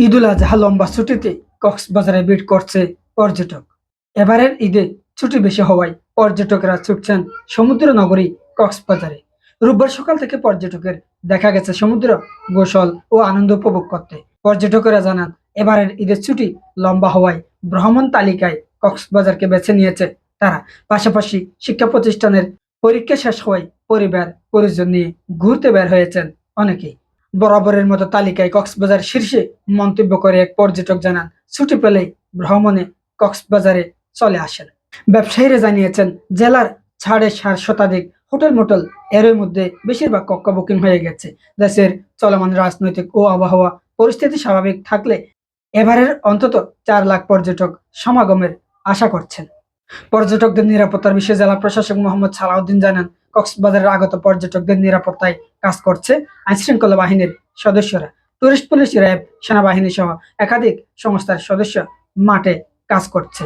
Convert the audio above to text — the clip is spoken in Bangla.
ঈদুল আজহা লম্বা ছুটিতে কক্সবাজারে ভিড় করছে পর্যটক। এবারের ঈদে ছুটি বেশি হওয়ায় পর্যটকরা ছুটছেন সমুদ্র নগরী কক্সবাজারে। রোববার সকাল থেকে পর্যটকের দেখা গেছে সমুদ্র গোসল ও আনন্দ উপভোগ করতে। পর্যটকেরা জানান, এবারের ঈদের ছুটি লম্বা হওয়ায় ভ্রমণ তালিকায় কক্সবাজারকে বেছে নিয়েছে তারা। পাশাপাশি শিক্ষা প্রতিষ্ঠানের পরীক্ষা শেষ হওয়ায় পরিবার পরিজন নিয়ে ঘুরতে বের হয়েছেন অনেকেই। বরাবরের মতো তালিকায় কক্সবাজার শীর্ষে মন্তব্য করে এক পর্যটক জানান, ছুটি পেলেই ভ্রমণে কক্সবাজারে চলে আসেন। ব্যবসায়ীরা জানিয়েছেন, জেলার ৬.৫ শতাধিক হোটেল মোটেল এরই মধ্যে বেশিরভাগ কক্ষ বুকিং হয়ে গেছে। দেশের চলমান রাজনৈতিক ও আবহাওয়া পরিস্থিতি স্বাভাবিক থাকলে এবারের অন্তত ৪ লাখ পর্যটক সমাগমের আশা করছেন। পর্যটকদের নিরাপত্তার বিষয়ে জেলা প্রশাসক মোহাম্মদ সালাউদ্দিন জানান, কক্সবাজারের আগত পর্যটকদের নিরাপত্তায় কাজ করছে আইনশৃঙ্খলা বাহিনীর সদস্যরা। টুরিস্ট পুলিশ, র্যাব, সেনাবাহিনী সহ একাধিক সংস্থার সদস্য মাঠে কাজ করছে।